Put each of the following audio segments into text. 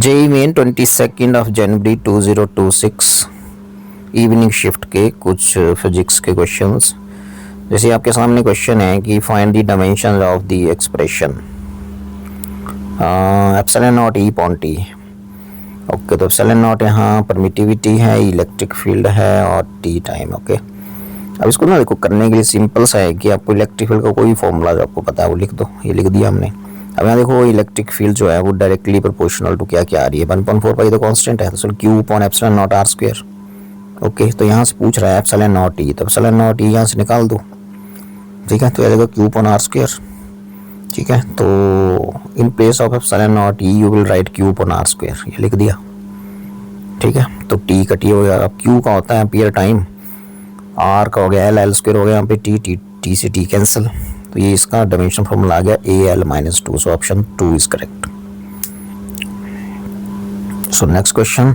JEE main 22 2026 evening shift के कुछ physics के क्वेश्चंस। जैसे आपके सामने क्वेश्चन है कि find the dimension of the expression epsilon not E upon T. Okay, तो एप्सिलॉन नॉट यहाँ परमिटिविटी है, इलेक्ट्रिक फील्ड है और टी टाइम। ओके, अब इसको ना देखो करने के लिए सिंपल सा है कि आपको इलेक्ट्रिक फील्ड का कोई फॉर्मूला जो आपको पता है वो लिख दो। ये लिख दिया हमने। अब यहाँ देखो इलेक्ट्रिक फील्ड जो है वो डायरेक्टली प्रोपोर्शनल टू क्या क्या आ रही है, 1.4 पाई तो कांस्टेंट है, तो Q upon epsilon not R square. Okay, तो यहाँ से पूछ रहा है एप्सिलॉन नॉट ई, तो एप्सिलॉन नॉट ई यहाँ से निकाल दो। ठीक है, तो ये देखो क्यू अपॉन आर स्क्वायर। ठीक है, तो in place of epsilon not E you will write Q upon R square, ये लिख दिया। ठीक है, तो टी का टी हो गया। अब क्यू का होता है एम्पियर टाइम, आर का हो गया एल, एल स्क्वायर हो गया यहाँ पे टी से टी कैंसिल, तो ये इसका डायमेंशन फॉर्मूला आ गया AL-2। So option 2 is correct. So next question,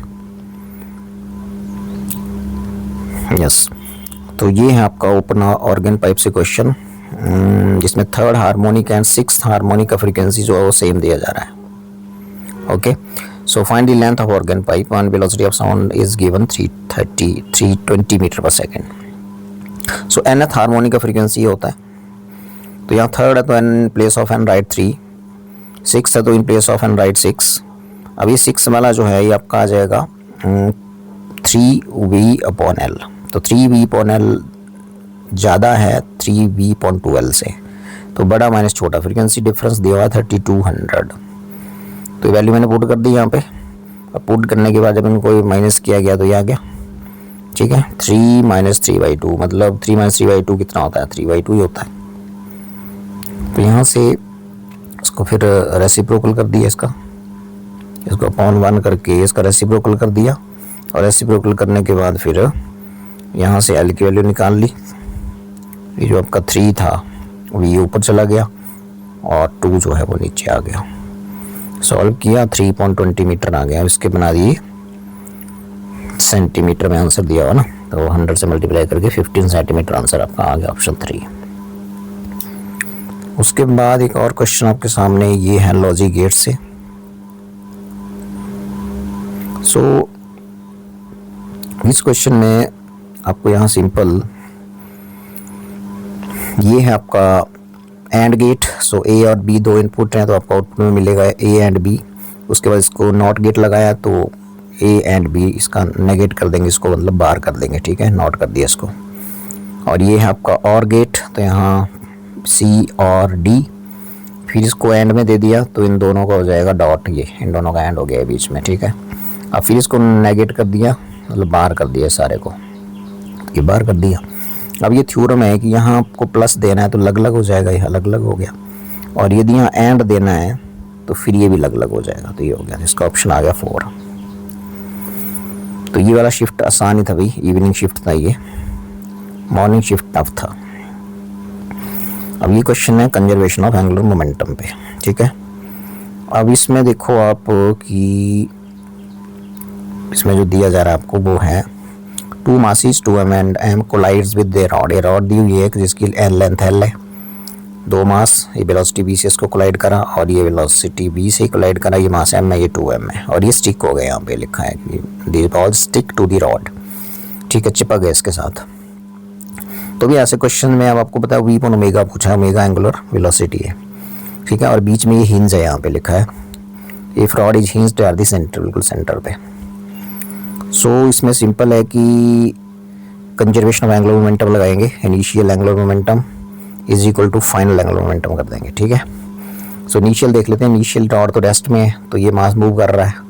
yes, तो ये है आपका ओपन ऑर्गन पाइप से क्वेश्चन, जिसमें third harmonic and sixth harmonic का फ्रीक्वेंसी जो है वो सेम दिया जा रहा है। Okay, so find the length of organ pipe and velocity of sound is given 320 metre per second. So nth harmonic का फ्रीक्वेंसी होता है, तो यहाँ थर्ड है तो in place of n right 3, six है तो in place of n right 6। अभी 6 वाला जो है ये आपका आ जाएगा 3V/L, तो 3V/L ज़्यादा है 3V/2L से, तो बड़ा माइनस छोटा, फ्रीक्वेंसी डिफरेंस दिया हुआ है 3200। तो वैल्यू मैंने पुट कर दी यहाँ पे। अब पुट करने के बाद जब इनको माइनस किया गया तो ये आ गया। ठीक है, 3 - 3/2 मतलब 3 - 3/2 कितना होता है, 3/2 ही होता है। तो यहाँ से इसको फिर रेसिप्रोकल कर दिया, इसको अपॉन 1 करके इसका रेसिप्रोकल कर दिया, और रेसिप्रोकल करने के बाद फिर यहाँ से एल की वैल्यू निकाल ली। ये जो आपका 3 था वो ये ऊपर चला गया और 2 जो है वो नीचे आ गया। सॉल्व किया 3.20 मीटर आ गया। इसके बना दिए सेंटीमीटर में आंसर दिया हुआ ना, तो 100 से मल्टीप्लाई करके 15 सेंटीमीटर आंसर आपका आ गया, ऑप्शन 3। उसके बाद एक और क्वेश्चन आपके सामने ये है लॉजिक गेट से। सो इस क्वेश्चन में आपको यहाँ सिंपल ये है आपका एंड गेट। सो ए और बी दो इनपुट हैं, तो आपको आउटपुट में मिलेगा ए एंड बी। उसके बाद इसको नॉट गेट लगाया तो ए एंड बी इसका नेगेट कर देंगे, इसको मतलब बाहर कर देंगे। ठीक है, नॉट कर दिया इसको। और ये है आपका और गेट, तो यहाँ सी और डी, फिर इसको एंड में दे दिया तो इन दोनों का हो जाएगा डॉट, ये इन दोनों का एंड हो गया बीच में। ठीक है, अब फिर इसको नेगेट कर दिया, मतलब बाहर कर दिया सारे को, ये बाहर कर दिया। अब ये थ्योरम है कि यहाँ आपको प्लस देना है तो अलग अलग हो जाएगा, ये अलग अलग हो गया, और यदि यहाँ एंड देना है तो फिर ये भी अलग अलग हो जाएगा, तो ये हो गया। इसका ऑप्शन आ गया 4। तो ये वाला शिफ्ट आसान ही था भाई, इवनिंग शिफ्ट था, ये मॉर्निंग शिफ्ट टफ था। अब ये क्वेश्चन है कंजर्वेशन ऑफ एंगुलर मोमेंटम पे। ठीक है, अब इसमें देखो आप कि इसमें जो दिया जा रहा है आपको वो है 2 masses 2m and m collides with their rod। ये रॉड दी हुई है जिसकी लेंथ L है, 2 मास, ये वेलोसिटी v से इसको कोलाइड करा और ये वेलोसिटी v से कोलाइड करा, ये मास m है, ये 2m है, और ये स्टिक हो गया। यहाँ पे लिखा है कि the rod stick to the rod. ठीक है, चिपक गया इसके साथ। तो भी ऐसे क्वेश्चन में अब आपको पता है v/ω पूछा है, ओमेगा एंगुलर वेलोसिटी है। ठीक है, और बीच में ये हिंज है, यहाँ पे लिखा है if rod is hinged at the centre, बिल्कुल सेंटर पे। सो इसमें सिंपल है कि कंजर्वेशन ऑफ एंगुलर मोमेंटम लगाएंगे, initial angular momentum is equal to final angular momentum कर देंगे। ठीक है, सो इनिशियल देख लेते हैं। इनिशियल रॉड तो रेस्ट में है, तो ये मास मूव कर रहा है।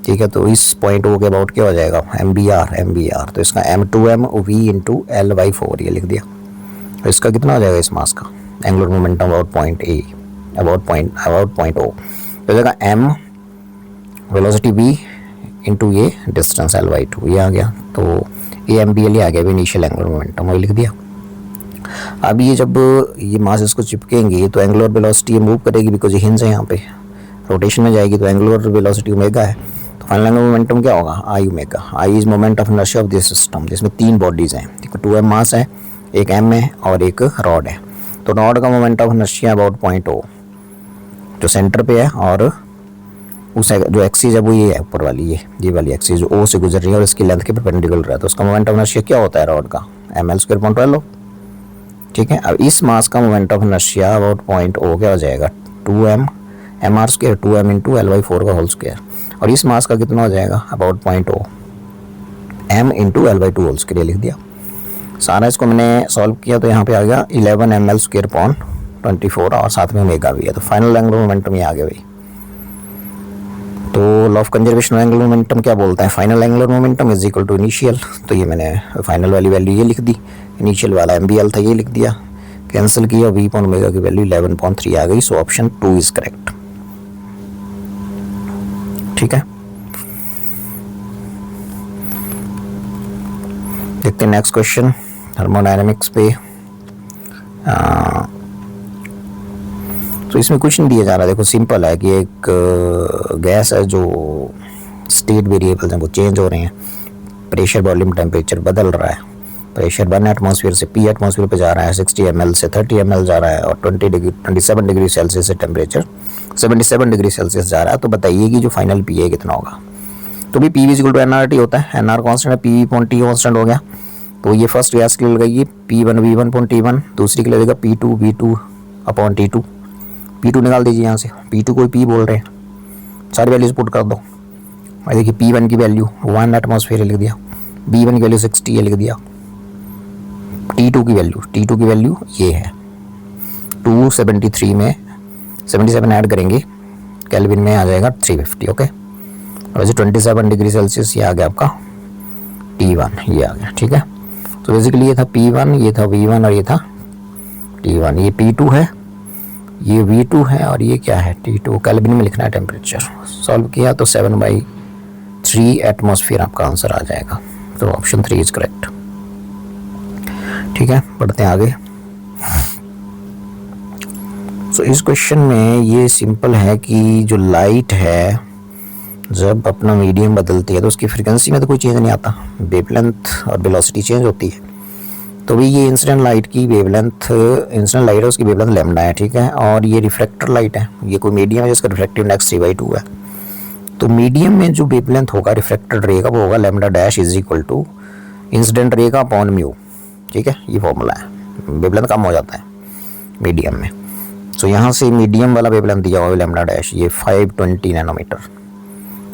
ठीक है, तो इस पॉइंट ओ के अबाउट क्या हो जाएगा, MBR, तो इसका M2m V × L/4 ये लिख दिया। तो इसका कितना हो जाएगा इस मास का angular momentum about point A, about point O, तो हो जाएगा M वेलोसिटी V इंटू ये डिस्टेंस L/2, ये आ गया। तो AMBL आ गया इनिशियल एंगुलर मोमेंटम, वही लिख दिया। अब ये जब ये मास इसको चिपकेंगे तो एंगुलर वेलोसिटी ये मूव करेगी, बिकॉज ये हिंज है यहाँ पे, रोटेशन में जाएगी, तो एंगुलर वेलोसिटी ओमेगा है। तो फाइनल एंगुलर मोमेंटम क्या होगा, I omega. I is moment of inertia of this system, जिसमें 3 बॉडीज़ हैं। ठीक है, 2m मास है, एक m है और एक रॉड है। तो रॉड का moment of inertia about point O जो सेंटर पे है, और उस जो एक्सिस है वो ये है, ऊपर वाली ये वाली एक्सिस जो ओ से गुजर रही है और इसकी लेंथ के परपेंडिकुलर है, तो उसका मोमेंट ऑफ इनर्शिया क्या होता है रॉड का, ml²/12। ठीक है, अब इस मास का moment of inertia about point O क्या हो जाएगा, 2m mr², 2m into L/4 का होल स्क्वायर, और इस मास का कितना हो जाएगा about point O, m into L/2 whole square लिख दिया। सारा इसको मैंने सॉल्व किया तो यहाँ पे आ गया 11 ml²/24 और साथ में ओमेगा भी है, तो फाइनल एंगुलर मोमेंटम ये आ गया भाई। तो law of conservation of angular momentum क्या बोलता है, final angular momentum is equal to initial, तो ये मैंने फाइनल वाली वैल्यू ये लिख दी, इनिशियल वाला MBL था ये लिख दिया, कैंसिल किया, v/ओमेगा की वैल्यू 11.3 आ गई, सो ऑप्शन 2 इज करेक्ट। ठीक है, देखते हैं नेक्स्ट क्वेश्चन थर्मोडायनेमिक्स पे। तो इसमें कुछ नहीं दिया जा रहा, देखो सिंपल है कि एक गैस है जो स्टेट वेरिएबल्स हैं वो चेंज हो रहे हैं, प्रेशर वॉल्यूम टेम्परेचर बदल रहा है, प्रेशर 1 एटमॉस्फेयर से P एटमॉस्फेयर पे जा रहा है, 60 ml से 30 ml जा रहा है, और 27 डिग्री सेल्सियस से टेम्परेचर 77 डिग्री सेल्सियस जा रहा है। तो बताइए कि जो फाइनल P है कितना होगा। तो भी P = nRT होता है, nR कांस्टेंट है, P/T कांस्टेंट हो गया। तो ये फर्स्ट गैस के लिए लगेगी P1 V1/T1, दूसरी के लिए लगेगा P2 V2/T2। P2 निकाल दीजिए यहाँ से, P2 को P बोल रहे हैं, सारी वैल्यूज पुट कर दो। और देखिए P1 की वैल्यू 1 एटमॉस्फेयर लिख दिया, B1 की वैल्यू 60 लिख दिया, T2 की वैल्यू ये है 273 में 77 ऐड करेंगे, केल्विन में आ जाएगा 350। ओके, और वैसे 27 डिग्री सेल्सियस ये आ गया आपका T1, ये आ गया। ठीक है, तो बेसिकली ये था P1, ये था V1 और ये था T1, ये P2 है, ये V2 है और ये क्या है T2, केल्विन में लिखना है टेम्परेचर। सॉल्व किया तो 7/3 एटमॉस्फेयर आपका आंसर आ जाएगा, तो ऑप्शन 3 इज करेक्ट। ठीक है, बढ़ते हैं आगे। तो इस क्वेश्चन में ये सिंपल है कि जो लाइट है जब अपना मीडियम बदलती है तो उसकी फ्रीक्वेंसी में तो कोई चेंज नहीं आता, वेवलेंथ और वेलोसिटी चेंज होती है। तो भी ये इंसिडेंट लाइट की वेवलेंथ, इंसिडेंट लाइट है उसकी वेवलेंथ लैम्डा है। ठीक है, और ये रिफ्लेक्टर लाइट है, ये कोई मीडियम है जिसका रिफ्लेक्टिव इंडेक्स 3/2 है। तो मीडियम में जो वेवलेंथ होगा रिफ्लेक्टेड रे का वो होगा λ' is equal to incident ray का अपॉन म्यू। ठीक है, ये फॉर्मूला है, वेवलेंथ कम हो जाता है मीडियम में। तो यहाँ से मीडियम वाला वेवलेंथ दिया हुआ λ', ये 520 नैनोमीटर।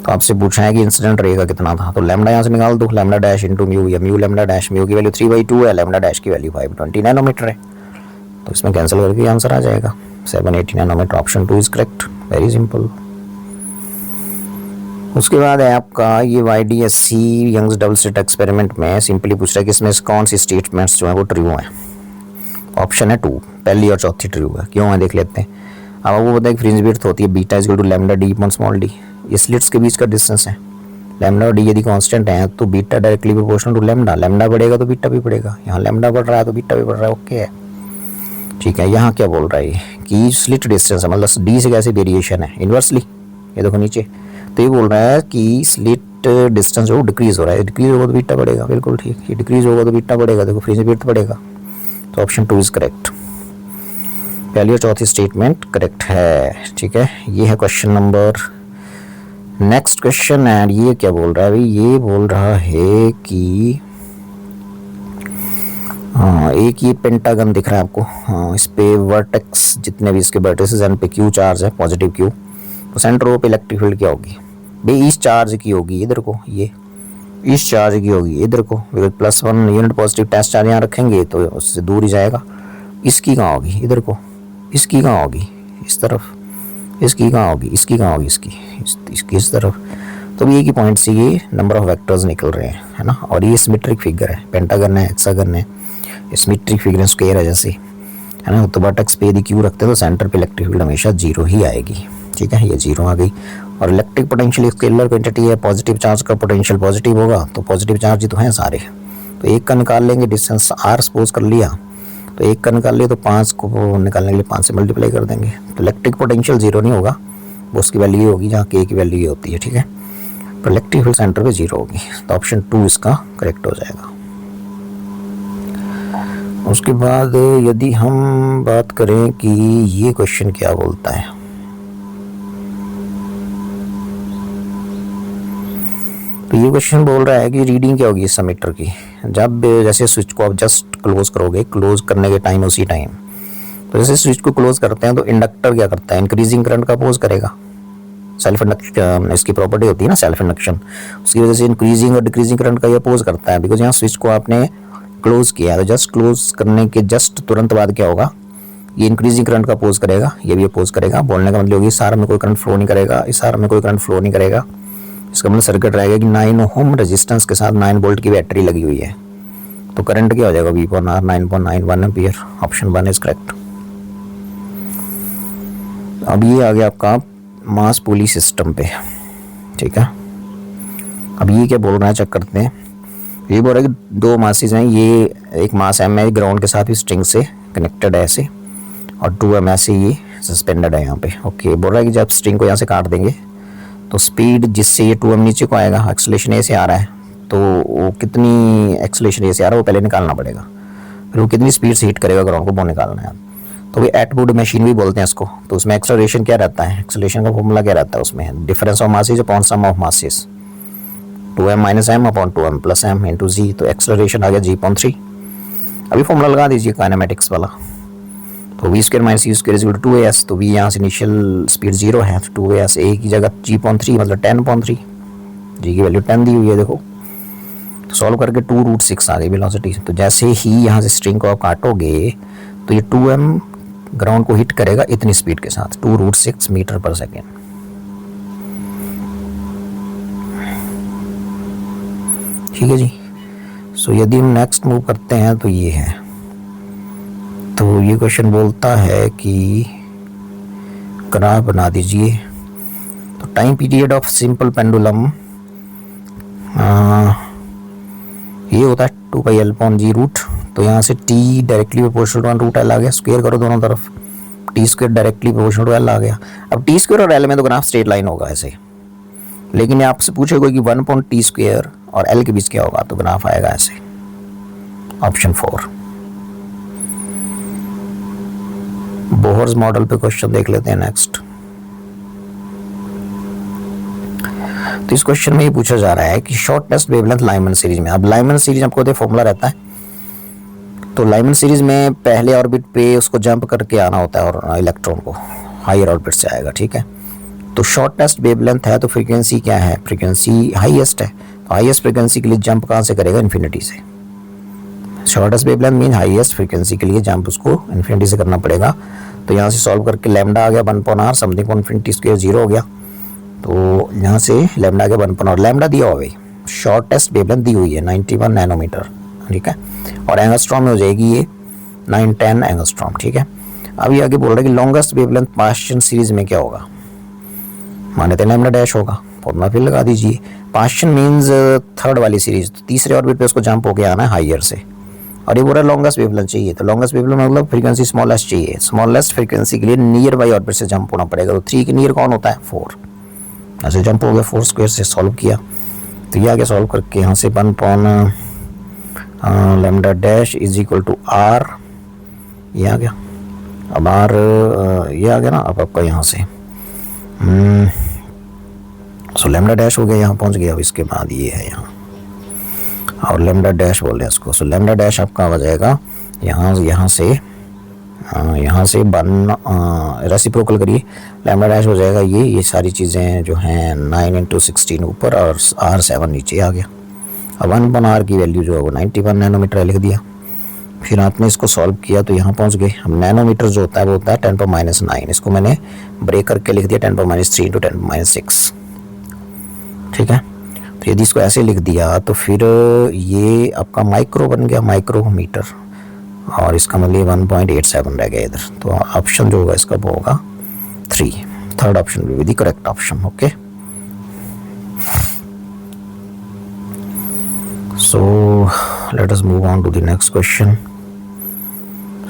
तो आपसे पूछा है कि इंसिडेंट रे का कितना था, तो लैम्डा यहाँ से निकाल दो, λ' इंटू म्यू या म्यू λ', म्यू की वैल्यू 3/2 है, λ' की वैल्यू 520 नैनोमीटर है। तो इसमें कैंसिल करके आंसर आ जाएगा 780 nanometre, option 2 is correct, very simple. उसके बाद है आपका ये YDSC Young's double slit experiment में सिंपली पूछ रहा है कि इसमें कौन सी स्टेटमेंट्स जो है वो ट्रू हैं। ऑप्शन है 2, पहली और चौथी ट्रू है, क्यों है देख लेते हैं। अब आपको पता है फ्रिंज विड्थ होती है beta is equal to λ/d/d, ये स्लिट्स के बीच का डिस्टेंस है। लैम्डा और डी यदि कांस्टेंट है तो beta directly proportional to lambda, lambda बढ़ेगा तो बीटा भी बढ़ेगा, यहाँ लैम्डा बढ़ रहा है तो बीटा भी बढ़ रहा है। ओके है, ठीक है। यहाँ क्या बोल रहा है कि स्लिट डिस्टेंस है, मतलब डी से कैसे वेरिएशन है इन्वर्सली, ये देखो नीचे। तो ये बोल रहा है कि स्लिट डिस्टेंस जो डिक्रीज हो रहा है, डिक्रीज होगा तो बीटा बढ़ेगा, बिल्कुल ठीक। ये डिक्रीज होगा तो बीटा बढ़ेगा, देखो फ्रिंज विड्थ बढ़ेगा। तो ऑप्शन 2 इज करेक्ट, पहली और चौथी स्टेटमेंट करेक्ट है। ठीक है, ये है question number. Next question and ये क्या बोल रहा है भाई, ये बोल रहा है कि हाँ एक ये पेंटागन दिख रहा है आपको, हाँ इस पे वर्टेक्स जितने भी इसके वर्टिसेस एंड पे क्यू चार्ज है, पॉजिटिव क्यू। तो सेंटर ओ पे इलेक्ट्रिक फील्ड क्या होगी भाई, इस चार्ज की होगी इधर को, ये इस चार्ज की होगी इधर को, +1 यूनिट पॉजिटिव टेस्ट चार्ज यहाँ रखेंगे तो उससे दूर ही जाएगा। इसकी कहाँ होगी इधर को, इसकी कहाँ होगी इस तरफ, इसकी कहाँ होगी, इसकी कहाँ होगी, इसकी इस तरफ। तो ये की पॉइंट से ये नंबर ऑफ वेक्टर्स निकल रहे हैं, है ना। और ये सिमेट्रिक फिगर है, पेंटागन है, हेक्सागन है, सिमेट्रिक फिगर है, स्क्वायर है जैसे, है ना। तो वर्टेक्स पे यदि क्यू रखते हैं तो सेंटर पे इलेक्ट्रिक फील्ड हमेशा 0 ही आएगी। ठीक है, ये 0 आ गई। और इलेक्ट्रिक पोटेंशियल स्केलर क्वांटिटी है, पॉजिटिव चार्ज का पोटेंशियल पॉजिटिव होगा, तो पॉजिटिव चार्ज ही तो हैं सारे। तो एक का निकाल लेंगे, डिस्टेंस r सपोज कर लिया, तो एक का निकाल लिया तो 5 को निकालने के लिए 5 से मल्टीप्लाई कर देंगे। तो इलेक्ट्रिक पोटेंशियल 0 नहीं होगा, वो उसकी वैल्यू ये होगी जहाँ k की वैल्यू ये होती है। ठीक है, तो इलेक्ट्रिक फील्ड सेंटर पे 0 होगी, तो ऑप्शन 2 इसका करेक्ट हो जाएगा। उसके बाद यदि हम बात करें कि ये क्वेश्चन क्या बोलता है, तो ये क्वेश्चन बोल रहा है कि रीडिंग क्या होगी इस समीटर की जब जैसे स्विच को आप जस्ट क्लोज करोगे, क्लोज करने के टाइम उसी टाइम, तो जैसे स्विच को क्लोज करते हैं तो इंडक्टर क्या करता है, इंक्रीजिंग करंट का अपोज करेगा। सेल्फ इंडक्शन इसकी प्रॉपर्टी होती है ना, सेल्फ इंडक्शन, उसकी वजह से इंक्रीजिंग और डिक्रीजिंग करंट का ये अपोज करता है। बिकॉज यहाँ स्विच को आपने क्लोज किया तो जस्ट क्लोज करने के जस्ट तुरंत बाद क्या होगा, ये इंक्रीजिंग करंट का अपोज करेगा, ये भी अपोज करेगा। बोलने का मतलब होगी इस आर में कोई करंट फ्लो नहीं करेगा, इस आर में कोई करंट फ्लो नहीं करेगा। इसका मतलब सर्किट रहेगा कि 9 ओम रेजिस्टेंस के साथ 9 वोल्ट की बैटरी लगी हुई है, तो करंट क्या हो जाएगा, V upon R 9.91 ampere. Option 1 is correct. अब ये आ गया आपका मास पुली सिस्टम पे, ठीक है। अब ये क्या बोल रहा है, चेक करते हैं। ये बोल रहा है कि दो मासेस हैं, ये एक मास M है ग्राउंड के साथ भी स्ट्रिंग से कनेक्टेड है ऐसे, और 2M ऐसे ये सस्पेंडेड है यहाँ पे। ओके, बोल रहा है कि जब स्ट्रिंग को यहाँ से काट देंगे तो स्पीड जिससे ये 2M नीचे को आएगा, एक्सेलरेशन ए से आ रहा है, तो वो कितनी एक्सेलरेशन ए से आ रहा है वो पहले निकालना पड़ेगा, फिर वो कितनी स्पीड से हिट करेगा ग्राउंड को वो निकालना है। तो वो एटवुड मशीन भी बोलते हैं इसको। तो उसमें एक्सेलरेशन क्या रहता है, एक्सेलरेशन का फॉर्मूला क्या रहता है, उसमें difference of masses upon sum of masses, 2m minus M upon 2m plus M into G. तो एक्सेलरेशन आ गया g/3। अभी फॉर्मूला लगा दीजिए काइनेमेटिक्स वाला, तो v square minus u square is equal to 2as। तो v यहाँ से इनिशियल स्पीड 0 है, तो 2as a की जगह g/3 मतलब 10/3, g की वैल्यू 10 दी हुई है देखो। तो सॉल्व करके 2√6 आ गई वेलोसिटी। तो जैसे ही यहाँ से स्ट्रिंग को आप काटोगे तो ये 2m ग्राउंड को हिट करेगा इतनी स्पीड के साथ, 2√6 मीटर पर सेकेंड। ठीक है जी। सो यदि हम नेक्स्ट मूव करते हैं तो ये है, तो ये क्वेश्चन बोलता है कि ग्राफ बना दीजिए। तो time period of simple pendulum ये होता है 2πl/g रूट। तो यहाँ से t directly proportional to √l आ गया, स्क्वायर करो दोनों तरफ, t square directly proportional to l आ गया। अब t स्क्वायर और l में तो ग्राफ स्ट्रेट लाइन होगा ऐसे, लेकिन ये आपसे पूछेगा कि 1/t स्क्वायर और l के बीच क्या होगा, तो ग्राफ आएगा ऐसे। ऑप्शन 4। बोहर्स मॉडल पे क्वेश्चन देख लेते हैं नेक्स्ट। तो इस क्वेश्चन में ये पूछा जा रहा है कि शॉर्टेस्ट वेवलेंथ लाइमन सीरीज में। अब लाइमन सीरीज आपको तो फॉर्मूला रहता है, तो लाइमन सीरीज में पहले ऑर्बिट पे उसको जंप करके आना होता है और इलेक्ट्रॉन को हायर ऑर्बिट से आएगा, ठीक है। तो शॉर्टेस्ट वेवलेंथ है तो फ्रीक्वेंसी क्या है, फ्रीक्वेंसी हाईएस्ट है। तो हाईएस्ट फ्रीक्वेंसी के लिए जंप कहाँ से करेगा, इन्फिनिटी से। Shortest wavelength mean highest frequency के लिए जंप उसको इन्फिनिटी से करना पड़ेगा। तो यहाँ से सॉल्व करके लैम्डा आ गया 1/r something upon infinity square 0 हो गया। तो यहाँ से लैम्डा आ गया 1/r, लैम्डा दिया हुआ भाई, शॉर्टेस्ट वेवलेंथ दी हुई है 91 नैनोमीटर, ठीक है। और एंगस्ट्रॉम में हो जाएगी ये 910 एंगस्ट्रॉम, ठीक है। अब ये आगे बोल रहा है कि लॉन्गेस्ट वेवलेंथ पास्चन सीरीज में क्या होगा, माने तो लैम्डा डैश होगा, फॉर्मूला फिर लगा दीजिए। पास्चन मीन्स थर्ड वाली सीरीज, तो तीसरे ऑर्बिट पे उसको जंप होके आना है हाइयर से। और ये बोल रहा है लॉन्गेस्ट वेवलेंथ चाहिए, तो लॉन्गेस्ट वेवलेंथ मतलब फ्रीक्वेंसी स्मॉलेस्ट चाहिए। स्मॉलेस्ट फ्रीक्वेंसी के लिए नियर बाई ऑर्बिट से जंप होना पड़ेगा। तो 3 के नियर कौन होता है, 4, ऐसे जंप हो गया 4 स्क्वायर से सॉल्व किया। तो ये आगे सॉल्व करके यहाँ से 1/, lambda dash is equal to r, ये आ गया। अब r ये आ गया ना। अब आपका यहाँ से सो लैम्डा डैश हो गया, यहाँ पहुँच गया। अब इसके बाद ये है यहाँ, और लैम्डा डैश बोल रहे हैं इसको। सो लैम्डा डैश आपका आ जाएगा यहाँ से 1 रेसिप्रोकल करिए, लैम्डा डैश हो जाएगा ये सारी चीज़ें जो हैं 9 × 16 ऊपर और r7 नीचे आ गया। अब 1/r की वैल्यू जो है वो 91 नैनोमीटर लिख दिया। फिर आपने इसको सॉल्व किया तो यहाँ पहुँच गए। अब नैनोमीटर जो होता है वो होता है 10⁻⁹, इसको मैंने ब्रेक करके लिख दिया 10⁻³ × 10⁻⁶, ठीक है। तो यदि इसको ऐसे लिख दिया तो फिर ये आपका माइक्रो बन गया, माइक्रोमीटर, और इसका मतलब 1.87 रह गया इधर। तो ऑप्शन जो होगा इसका वो होगा 3, third option will be the correct option. Okay, so let us move on to the next question.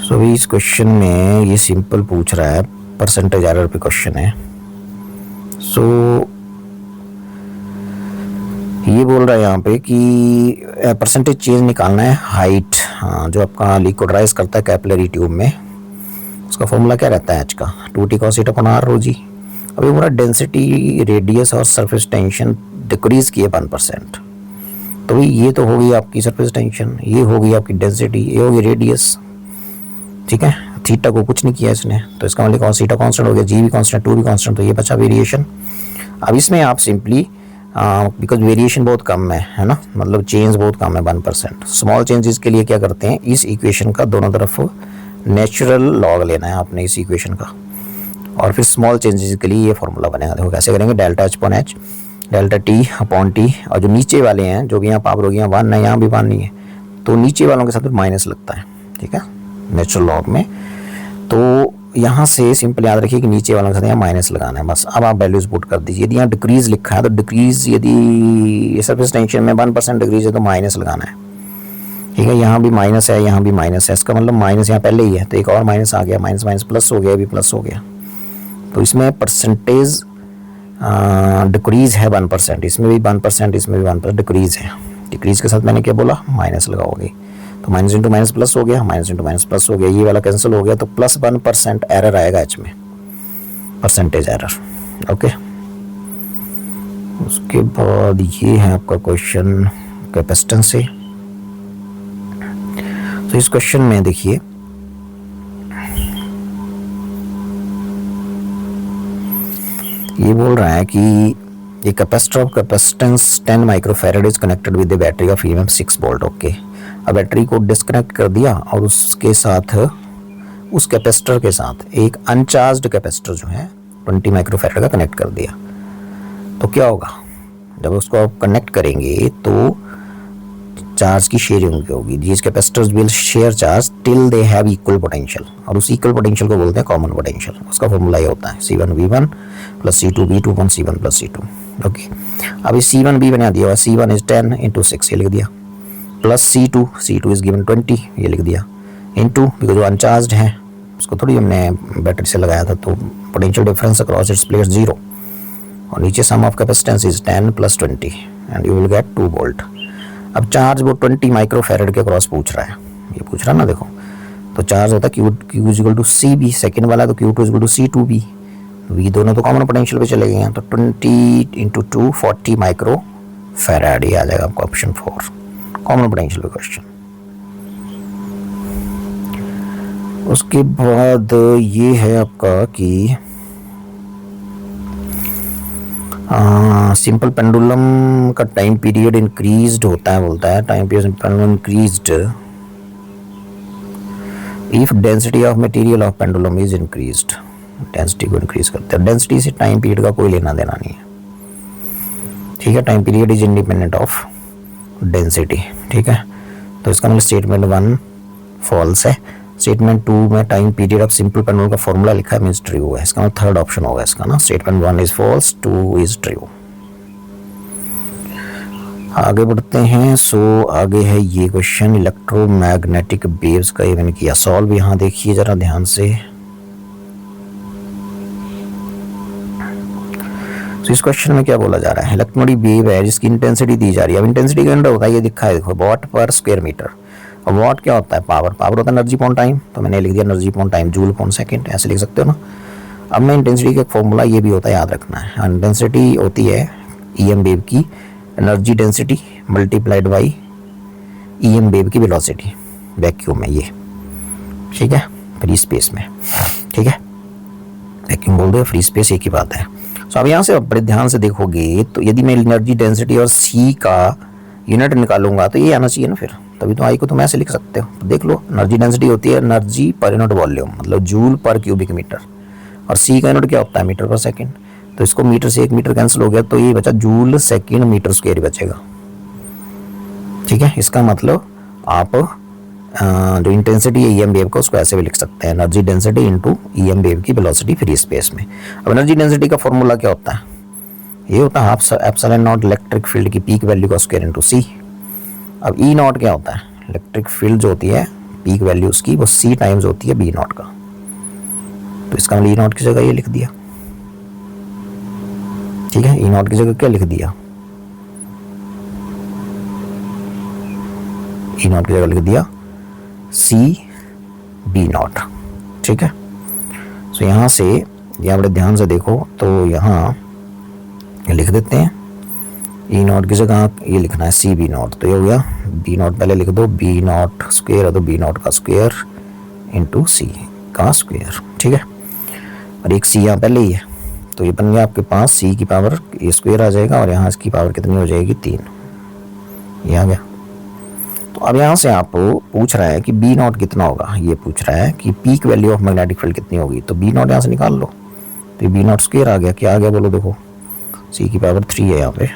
So इस क्वेश्चन में ये सिंपल पूछ रहा है, परसेंटेज एरर पे क्वेश्चन है। सो ये बोल रहा है यहाँ पे कि परसेंटेज चेंज निकालना है हाइट, जो आपका लिक्विड राइज करता है कैपिलरी ट्यूब में, उसका फॉर्मूला क्या रहता है h का, 2t cos θ/r ρg। अभी पूरा डेंसिटी, रेडियस और सरफेस टेंशन डिक्रीज किए 1%। तो भाई ये तो होगी आपकी सरफेस टेंशन, ये होगी आपकी डेंसिटी, ये होगी रेडियस, ठीक है। थीटा को कुछ नहीं किया इसने, तो इसका मतलब कौन थीटा कांस्टेंट हो गया, जी भी कांस्टेंट, टू भी कांस्टेंट, तो ये बचा वेरिएशन। अब इसमें आप सिंपली बिकॉज वेरिएशन बहुत कम है ना, मतलब चेंज बहुत कम है 1%। स्मॉल चेंजेस के लिए क्या करते हैं, इस इक्वेशन का दोनों तरफ नेचुरल लॉग लेना है आपने इस इक्वेशन का, और फिर स्मॉल चेंजेस के लिए ये फॉर्मूला बनेगा। देखो कैसे करेंगे, delta H upon H, delta T upon T, और जो नीचे वाले हैं जो भी यहाँ पावर होगी, यहाँ 1 है, यहाँ भी 1 नहीं है, तो नीचे वालों के साथ माइनस लगता है, ठीक है, नेचुरल लॉग में। तो यहाँ से सिंपल याद रखिए कि नीचे वालों के साथ यहाँ माइनस लगाना है बस। अब आप वैल्यूज पुट कर दीजिए। यदि यहाँ डिक्रीज लिखा है तो डिक्रीज, यदि सरफेस टेंशन में 1% डिक्रीज है तो माइनस लगाना है, ठीक है। यहाँ भी माइनस है, यहाँ भी माइनस है, इसका मतलब माइनस यहाँ पहले ही है, तो एक और माइनस आ गया, माइनस माइनस प्लस हो गया, भी प्लस हो गया। तो इसमें परसेंटेज डिक्रीज है 1%, इसमें भी 1%, इसमें भी 1% डिक्रीज है। डिक्रीज के साथ मैंने क्या बोला, माइनस लगाओगे, तो माइनस इंटू माइनस प्लस हो गया, माइनस इंटू माइनस प्लस हो गया, ये वाला कैंसिल हो गया, तो प्लस 1% एरर आएगा एच में, परसेंटेज एरर, ओके। उसके बाद ये है आपका क्वेश्चन कैपेसिटेंस से। तो इस क्वेश्चन में देखिए, ये बोल रहा है कि a capacitor of capacitance 10 microfarad is connected with the battery of EMF 6 volt, okay. अब बैटरी को डिस्कनेक्ट कर दिया और उसके साथ, उस कैपेसिटर के साथ एक अनचार्ज्ड कैपेसिटर जो है 20 माइक्रोफैराड का कनेक्ट कर दिया। तो क्या होगा, जब उसको आप कनेक्ट करेंगे तो चार्ज की शेयरिंग होगी। These capacitors will share charge till they have equal potential, और उस इक्वल पोटेंशियल को बोलते हैं कॉमन पोटेंशियल। उसका फॉर्मूला ये होता है C1V1 plus C2V2 upon C1 plus C2, okay. अब इस C1B बना दिया हुआ, C1 इज 10 इंटू 6, ये लिख दिया, प्लस C2 इज गिवन 20, ये लिख दिया, इंटू, बिकॉज वो अनचार्ज है, उसको थोड़ी हमने बैटरी से लगाया था, तो potential difference across its plates 0, और नीचे sum of capacitance is 10 plus 20 and you will get 2 volt. अब चार्ज वो 20 माइक्रोफैराड के क्रॉस पूछ रहा है, ये पूछ रहा है ना, देखो, तो चार्ज होता है Q is equal to CB, second वाला तो Q2 is equal to C2B, V दोनों तो कॉमन पोटेंशियल पे चले गए हैं, तो 20 इंटू 2 40 माइक्रोफैराड, ये आ जाएगा आपका ऑप्शन 4, कॉमन पोटेंशियल पे क्वेश्चन। उसके बाद ये है आपका कि सिंपल पेंडुलम का टाइम पीरियड इंक्रीज्ड होता है, बोलता है time period pendulum increased if density of material of pendulum is increased. Density को इंक्रीज करते हैं, डेंसिटी से टाइम पीरियड का कोई लेना देना नहीं है, ठीक है। Time period is independent of density, ठीक है। तो इसका मतलब स्टेटमेंट 1 फॉल्स है। स्टेटमेंट 2 में time period of simple pendulum का फॉर्मूला लिखा है, मींस ट्रू है, इसका मतलब थर्ड ऑप्शन होगा इसका ना। Statement 1 is false, 2 is true. आगे बढ़ते हैं। सो आगे है ये क्वेश्चन, इलेक्ट्रोमैग्नेटिक वेव्स का ये मैंने किया सॉल्व। यहाँ देखिए जरा ध्यान से। तो इस क्वेश्चन में क्या बोला जा रहा है, इलेक्ट्रोमैग्नेटिक वेव है जिसकी इंटेंसिटी दी जा रही है। अब इंटेंसिटी का अंडर होता है, ये दिखा है देखो, वॉट पर स्क्वायर मीटर। और वॉट क्या होता है, पावर। पावर होता है एनर्जी अपॉन टाइम, तो मैंने लिख दिया energy upon time, joule upon second, ऐसे लिख सकते हो ना। अब मैं इंटेंसिटी का फॉर्मूला ये भी होता है, याद रखना है। इंटेंसिटी होती है EM वेव की energy density multiplied by EM wave की वेलोसिटी वैक्यूम में, ये ठीक है, फ्री स्पेस में, ठीक है। वैक्यूम बोल दो, फ्री स्पेस एक ही बात है। तो अब यहाँ से बड़े ध्यान से देखोगे तो यदि मैं एनर्जी डेंसिटी और C का यूनिट निकालूंगा तो ये आना चाहिए ना, फिर तभी तो I को तुम ऐसे लिख सकते हो। तो देख लो, एनर्जी डेंसिटी होती है एनर्जी पर यूनिट वॉल्यूम, मतलब जूल पर क्यूबिक मीटर, और C का यूनिट क्या होता है, मीटर पर सेकंड। तो इसको मीटर से 1 मीटर कैंसिल हो गया, तो ये बचा जूल सेकंड मीटर स्क्वायर बचेगा, ठीक है। इसका मतलब आप जो इंटेंसिटी है EM वेव का, उसको ऐसे भी लिख सकते हैं, energy density into EM wave की वेलोसिटी फ्री स्पेस में। अब एनर्जी डेंसिटी का फॉर्मूला क्या होता है, ये होता है half epsilon not electric field की पीक वैल्यू का स्क्वायर इनटू C। अब E नॉट क्या होता है, इलेक्ट्रिक फील्ड जो होती है पीक वैल्यू उसकी, वो C टाइम्स होती है B नॉट का। तो इसका मतलब E नॉट की जगह ये लिख दिया, ठीक है। E नॉट की जगह क्या लिख दिया, E नॉट की जगह लिख दिया C B नॉट, ठीक है। सो यहाँ से यहाँ बड़े ध्यान से देखो तो यहाँ लिख देते हैं ई नॉट की जगह ये लिखना है सी बी नॉट, तो ये हो गया बी नॉट पहले लिख दो, बी नॉट स्क्वेयर है तो बी नॉट का स्क्वेयर इंटू सी का स्क्वेयर, ठीक है। और एक सी यहाँ पहले ही है तो ये बन गया आपके पास सी की पावर ये स्क्वेयर आ जाएगा और यहाँ इसकी पावर कितनी हो जाएगी 3, ये आ गया। तो अब यहाँ से आप पूछ रहा है कि बी नॉट कितना होगा, ये पूछ रहा है कि peak value of magnetic field कितनी होगी, तो बी नॉट यहाँ से निकाल लो, तो बी नॉट स्क्वेयर आ गया, क्या आ गया बोलो, देखो सी की पावर 3 है यहाँ पे,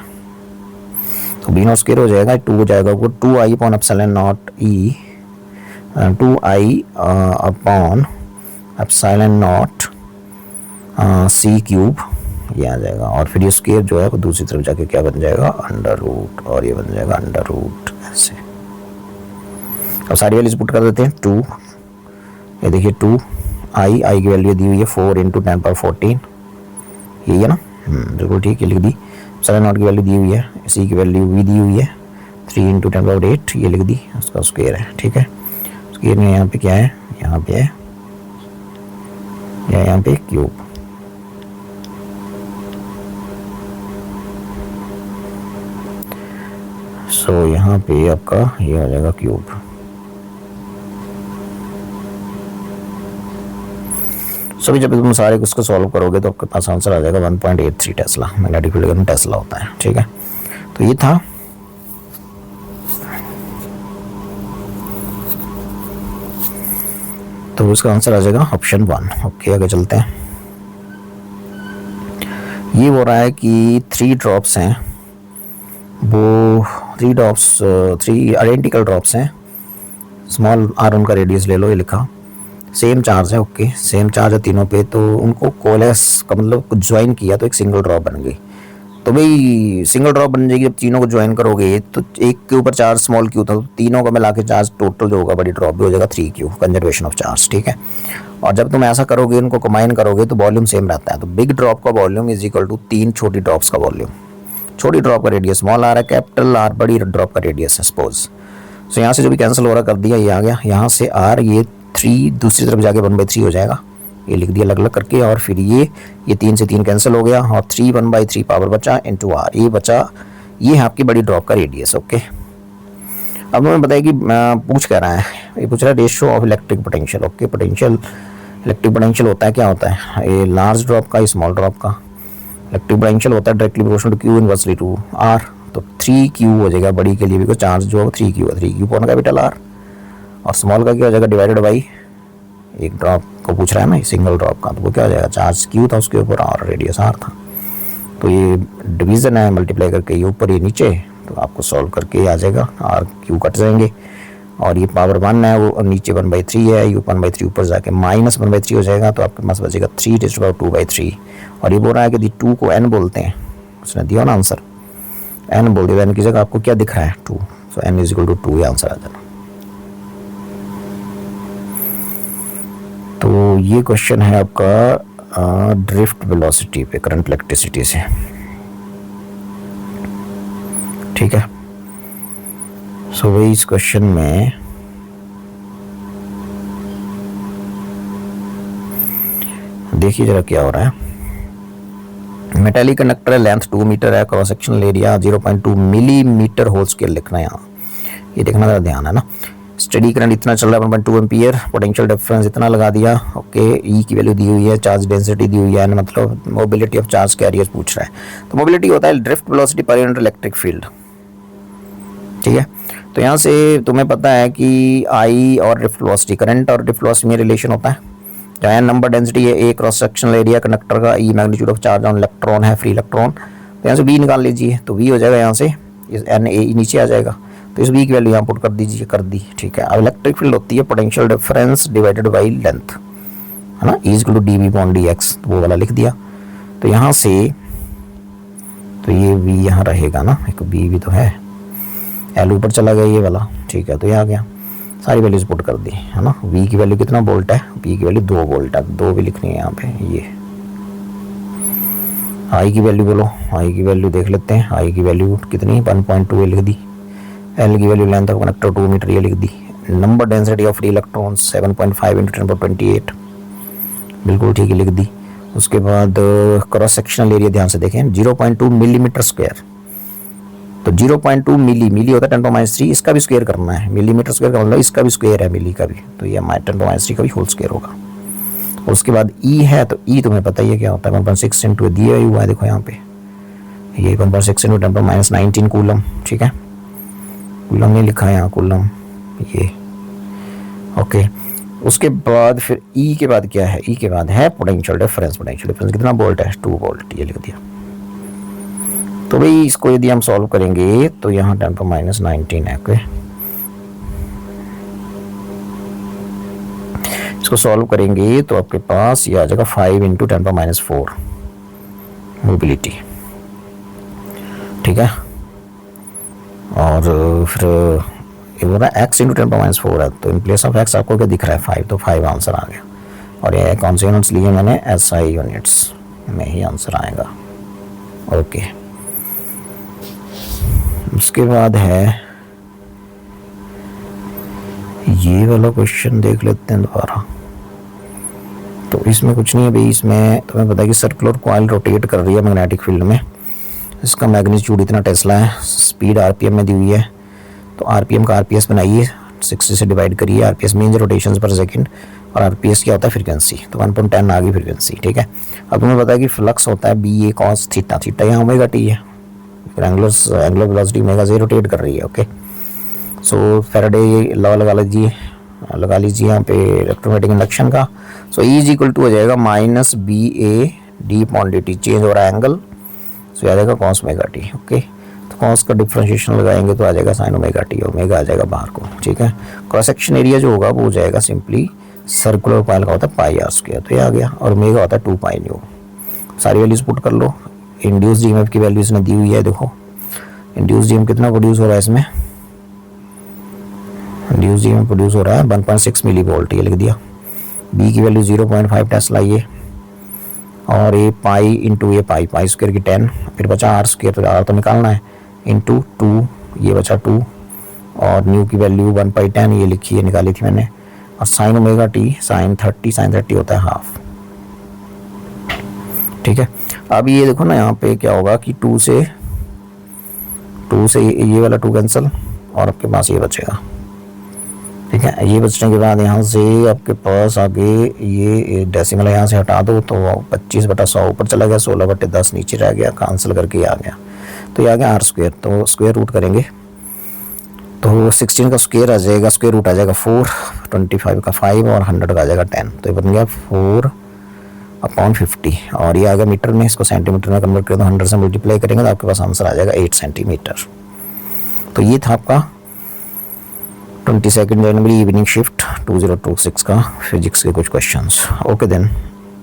तो बी नॉट स्क्वेयर हो जाएगा 2 हो जाएगा वो 2i upon epsilon not e 2i upon epsilon naught c cube, ये आ जाएगा। और फिर ये स्क्वेयर जो है वो दूसरी तरफ जाके क्या बन जाएगा अंडर रूट, और ये बन जाएगा अंडर रूट ऐसे। अब सारी वैल्यूज पुट कर देते हैं 2, ये देखिए 2i की वैल्यू दी हुई है 4 इंटू 10 पावर 14, यही है ना, बिल्कुल ठीक है, लिख दी। एप्सिलॉन नॉट की वैल्यू दी हुई है, सी की वैल्यू भी दी हुई है 3 इंटू 10 पावर 8, ये लिख दी, उसका स्क्वेयर है, ठीक है। स्क्वेयर में यहाँ पे क्या है, यहाँ पे है या यहाँ पे क्यूब, सो यहाँ पे आपका ये आ जाएगा क्यूब। सभी जब तुम सारे उसको सॉल्व करोगे तो आपके पास आंसर आ जाएगा 1.83 टेस्ला, मैग्नेटिक फील्ड का टेस्ला होता है, ठीक है। तो ये था। तो इसका आंसर आ जाएगा ऑप्शन 1। ओके आगे चलते हैं। ये हो रहा है कि 3 ड्रॉप्स हैं, वो 3 आइडेंटिकल ड्रॉप्स हैं, स्मॉल आर उनका रेडियस ले लो, ये लिखा, सेम चार्ज है, ओके सेम चार्ज है तीनों पे, तो उनको कोलेस का मतलब ज्वाइन किया तो एक सिंगल ड्रॉप बन गई। तो भाई सिंगल ड्रॉप बन जाएगी जब तीनों को ज्वाइन करोगे, तो एक के ऊपर चार्ज स्मॉल क्यू था, तो तीनों का मिला के चार्ज टोटल जो होगा बड़ी ड्रॉप भी हो जाएगा 3Q, कंजर्वेशन ऑफ चार्ज, ठीक है। और जब तुम ऐसा करोगे उनको कंबाइन करोगे तो वॉल्यूम सेम रहता है, तो बिग ड्रॉप का वॉल्यूम इज इक्वल टू 3 छोटी ड्रॉप्स का वॉल्यूम। छोटी ड्रॉप का रेडियस स्मॉल आर है, कैपिटल आर बड़ी ड्रॉप का रेडियस है सपोज। सो यहाँ से जो भी कैंसिल हो रहा कर दिया, ये आ गया, यहाँ से आर ये 3 दूसरी तरफ जाके 1/3 हो जाएगा, ये लिख दिया अलग अलग करके, और फिर ये 3 से 3 कैंसिल हो गया और 3 1/3 पावर बचा इंटू आर, ये बचा, ये है आपकी बड़ी ड्रॉप का रेडियस, ओके। अब हमें बताया कि पूछ क्या रहा है, ये पूछ रहा है ratio of electric potential, okay. Potential electric potential होता है, क्या होता है, ये लार्ज ड्रॉप का, स्मॉल ड्रॉप का इलेक्ट्रिक पोटेंशियल होता है directly proportional to q inversely to r, तो 3Q हो जाएगा बड़ी के लिए, बिकॉज चार्ज जो है 3Q है, 3Q अपॉन कैपिटल आर। और स्मॉल का क्या हो जाएगा डिवाइडेड बाई, एक ड्रॉप को पूछ रहा है ना, सिंगल ड्रॉप का, तो वो क्या हो जाएगा, चार्ज Q था उसके ऊपर और रेडियस R था, तो ये डिवीजन है, मल्टीप्लाई करके ये ऊपर ये नीचे, तो आपको सॉल्व करके आ जाएगा, R Q कट जाएंगे, और ये पावर 1 है वो नीचे 1/3 है, ये 1/3 ऊपर जाके -1/3 हो जाएगा, तो आपके पास बचेगा 3⁻²/3। और ये बोल रहा है कि 2 को n बोलते हैं, उसने दिया ना आंसर, n बोल दिया, n की जगह आपको क्या दिख रहा है 2, सो n = 2, ये आंसर आ जाना। तो ये क्वेश्चन है आपका ड्रिफ्ट वेलोसिटी पे, करंट इलेक्ट्रिसिटी से, ठीक है। सो वही इस क्वेश्चन में देखिए जरा क्या हो रहा है। मेटेलिक कंडक्टर है, लेंथ 2 मीटर है, cross sectional area 0.2 millimetre, whole scale लिखना है यहाँ, ये देखना जरा ध्यान है ना। स्टडी करंट इतना चल रहा है 1.2 एम्पियर, पोटेंशियल डिफरेंस इतना लगा दिया, ओके। ई की वैल्यू दी हुई है, चार्ज डेंसिटी दी हुई है, मतलब मोबिलिटी ऑफ चार्ज कैरियर्स पूछ रहा है। तो मोबिलिटी होता है drift velocity per unit electric field, ठीक है। तो यहाँ से तुम्हें पता है कि आई और ड्रिफ्ट वेलोसिटी, करंट और ड्रिफ्ट वेलोसिटी में रिलेशन होता है, जहाँ नंबर डेंसिटी है, A cross sectional area conductor का, e magnitude of charge on electron है, फ्री इलेक्ट्रॉन, तो यहाँ से बी निकाल लीजिए, तो वी हो जाएगा यहाँ से एन ए नीचे आ जाएगा, तो इस बी की वैल्यू यहाँ पुट कर दीजिए, कर दी, ठीक है। अब इलेक्ट्रिक फील्ड होती है potential difference divided by length, है ना, E=dV/dx, तो वो वाला लिख दिया। तो यहाँ से तो ये v यहाँ रहेगा ना, एक बी भी तो है, एल ऊपर चला गया ये वाला, ठीक है। तो ये आ गया, सारी वैल्यूज पुट कर दी, है ना। v की वैल्यू कितना वोल्ट है, v की वैल्यू 2 वोल्ट है, 2 भी लिखनी है यहाँ पे। ये i की वैल्यू बोलो, i की वैल्यू देख लेते हैं, i की वैल्यू कितनी 1.2 लिख दी, l की value length of connector 2 metre ये लिख दी, number density of free electrons 7.5 × 10⁻28 बिल्कुल ठीक है लिख दी, उसके बाद क्रॉस सेक्शनल एरिया ध्यान से देखें 0.2 मिलीमीटर स्क्वायर, तो 0.2 मिली होता है 10⁻3, इसका भी स्क्वायर करना है, मिलीमीटर स्क्वायर का मतलब इसका भी स्क्वायर है मिली का भी, तो ये 10⁻3 का भी होल स्क्वायर होगा। और उसके बाद ई है, तो ई तुम्हें पता ही है क्या होता है 1.6 इंटू दिया हुआ है, देखो यहाँ पे ये 1.6 इंटू 10⁻19 कूलम, ठीक है, कूलम नहीं लिखा है यहाँ, कूलम ये, ओके। उसके बाद फिर ई के बाद क्या है, ई के बाद है पोटेंशियल डिफरेंस, पोटेंशियल डिफरेंस कितना वोल्ट है 2 वोल्ट, ये लिख दिया। तो भाई इसको यदि हम सॉल्व करेंगे तो यहाँ 10⁻19 है, ओके, इसको सॉल्व करेंगे तो आपके पास ये आ जाएगा 5 इंटू 10⁻4 मोबिलिटी, ठीक है। और फिर ये बोल रहा है x इंटू 10⁻4 है, तो इन प्लेस ऑफ x आपको क्या दिख रहा है 5, तो 5 आंसर आ गया। और ये कौन से यूनिट्स लिए मैंने, SI यूनिट्स में ही आंसर आएगा, ओके। उसके बाद है ये वाला क्वेश्चन देख लेते हैं दोबारा। तो इसमें कुछ नहीं है भाई, इसमें तुम्हें पता है कि सर्कुलर कॉइल रोटेट कर रही है मैग्नेटिक फील्ड में, इसका मैग्नीट्यूड इतना टेस्ला है, स्पीड आरपीएम में दी हुई है, तो आरपीएम का आरपीएस बनाइए, 60 से डिवाइड करिए, आरपीएस मीन्स रोटेशंस पर सेकंड, और आरपीएस क्या होता है फ्रीक्वेंसी, तो 1.10 आ गई फ्रीक्वेंसी, ठीक है। अब तुम्हें पता है कि फ्लक्स होता है BA cos थीटा, थीटा यहाँ ओमेगा टी है, एंगुलर वेलोसिटी ओमेगा से रोटेट कर रही है, ओके। सो फैराडे लॉ लगा लीजिए यहाँ पे इलेक्ट्रोमैग्नेटिक इंडक्शन का। सो E इज इक्वल टू हो जाएगा -BA d/dt, चेंज हो रहा है एंगल, सो आ जाएगा cos ओमेगा टी, ओके। तो cos का डिफरेंशिएशन लगाएंगे तो आ जाएगा sin ओमेगा टी, ओमेगा आ जाएगा बाहर को, ठीक है। क्रॉस सेक्शन एरिया जो होगा वो हो जाएगा सिंपली सर्कुलर कॉइल का होता है πr², तो ये आ गया, और ओमेगा होता है 2π सारी वैल्यूज पुट कर लो। इंड्यूस जीएमएफ की वैल्यूज ने दी हुई है, देखो इंड्यूस जीएमएफ कितना प्रोड्यूस हो रहा है इसमें, इंड्यूस जीएमएफ प्रोड्यूस हो रहा है 1.6 मिली वोल्ट, ये लिख दिया। बी की वैल्यू 0.5 टेस्ला ये, और ये पाई इंटू ये पाई स्क्वायर की 10, फिर बचा r², तो r तो निकालना है, इंटू 2 ये बचा 2, और न्यू की वैल्यू 1/10 ये लिखी है, निकाली थी मैंने, और साइन ओमेगा टी साइन 30 होता है हाफ, ठीक है। अब ये देखो ना यहाँ पे क्या होगा कि 2 से ये वाला 2 कैंसिल, और आपके पास ये बचेगा, ठीक है। ये बचने के बाद यहाँ से आपके पास आगे ये डेसिमल यहाँ से हटा दो, तो 25/100 ऊपर चला गया, 16/10 नीचे रह गया, कैंसिल करके आ गया, तो ये आ गया r², तो स्क्वायर रूट करेंगे तो 16 का स्क्वायर आ जाएगा, स्क्वायर रूट आ जाएगा 4, 25 का 5, और 100 का आ जाएगा 10, तो ये बन गया 4/50, और ये आ गया मीटर में, इसको सेंटीमीटर में कन्वर्ट करें तो 100 से मल्टीप्लाई करेंगे तो आपके पास आंसर आ जाएगा 8 सेंटीमीटर। तो ये था आपका 22 जनवरी इवनिंग शिफ्ट 2026 का फिजिक्स के कुछ क्वेश्चंस। Okay then.